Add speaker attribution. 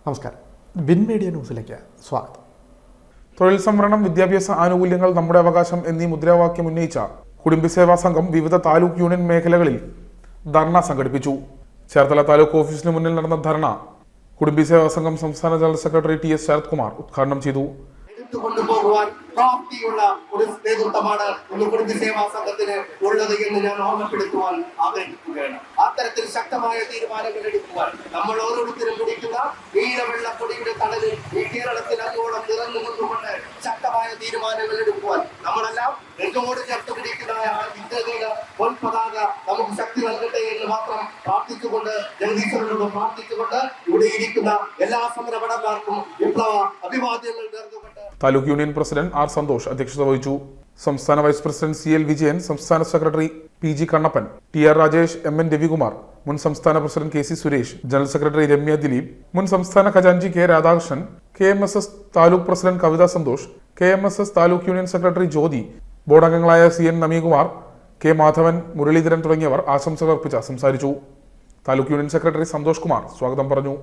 Speaker 1: നമസ്കാരം. Win media ന്യൂസിലേക്ക് സ്വാഗതം.
Speaker 2: തൊഴിൽ സംവരണം, വിദ്യാഭ്യാസ ആനുകൂല്യങ്ങൾ നമ്മുടെ അവകാശം എന്നീ മുദ്രാവാക്യം ഉന്നയിച്ച കുടുംബസേവാ സംഘം വിവിധ താലൂക്ക് യൂണിയൻ മേഖലകളിൽ ധർണ സംഘടിപ്പിച്ചു. ചേർത്തല താലൂക്ക് ഓഫീസിന് മുന്നിൽ നടന്ന ധർണ കുടുംബസേവാ സംഘം സംസ്ഥാന general secretary TS. Sarath Kumar ഉദ്ഘാടനം ചെയ്തു.
Speaker 3: കൊണ്ടുപോകുവാൻ പ്രാപ്തിയുള്ള ഒരു നേതൃത്വമാണ് ഇന്ന് കുടുംബസേവാ സംഘത്തിന് ഉള്ളത് എന്ന് ഞാൻ ഓർമ്മപ്പെടുത്തുവാൻ ആഗ്രഹിക്കുകയാണ്. അത്തരത്തിൽ ശക്തമായ തീരുമാനങ്ങൾ എടുക്കുവാൻ നമ്മൾ ഓരോരുത്തരും കുടിക്കുന്ന നീലവെള്ളപ്പൊടിയുടെ തണലിൽ ഈ കേരളത്തിൽ അങ്ങോളം നിറഞ്ഞുകൊണ്ടുകൊണ്ട് ശക്തമായ തീരുമാനങ്ങൾ എടുക്കുവാൻ നമ്മളെല്ലാം നെഞ്ചോട് ചേർത്ത് പിടിക്കുന്ന ഇന്ത്യയുടെ പൊൻപതാക നമുക്ക് ശക്തി നൽകട്ടെ എന്ന് മാത്രം പ്രാർത്ഥിച്ചുകൊണ്ട്, ജഗദീശ്വരനോട് പ്രാർത്ഥിച്ചുകൊണ്ട് ഇവിടെ ഇരിക്കുന്ന എല്ലാ സമരഭടന്മാർക്കും വിപ്ലവ അഭിവാദ്യങ്ങൾ നേർന്നുകൊണ്ട്
Speaker 2: taluk union president R. Santhosh അധ്യക്ഷത വഹിച്ചു. സംസ്ഥാന വൈസ് പ്രസിഡന്റ് സി.എൽ. വിജയൻ, സംസ്ഥാന secretary PG. Kannappan, TR. Rajesh, MN. Ravikumar, മുൻ സംസ്ഥാന president KC. Suresh, general secretary Ramya Dileep, മുൻ സംസ്ഥാന ഖജാൻജി K. Radhakrishnan, KMSS taluk president Kavitha Santhosh, KMSS taluk union secretary Jyothi, board അംഗങ്ങളായ CN. നമീകുമാർ, കെ. മാധവൻ, മുരളീധരൻ തുടങ്ങിയവർ ആശംസകൾ അർപ്പിച്ച് സംസാരിച്ചു. താലൂക്ക് യൂണിയൻ സെക്രട്ടറി സന്തോഷ് കുമാർ സ്വാഗതം പറഞ്ഞു.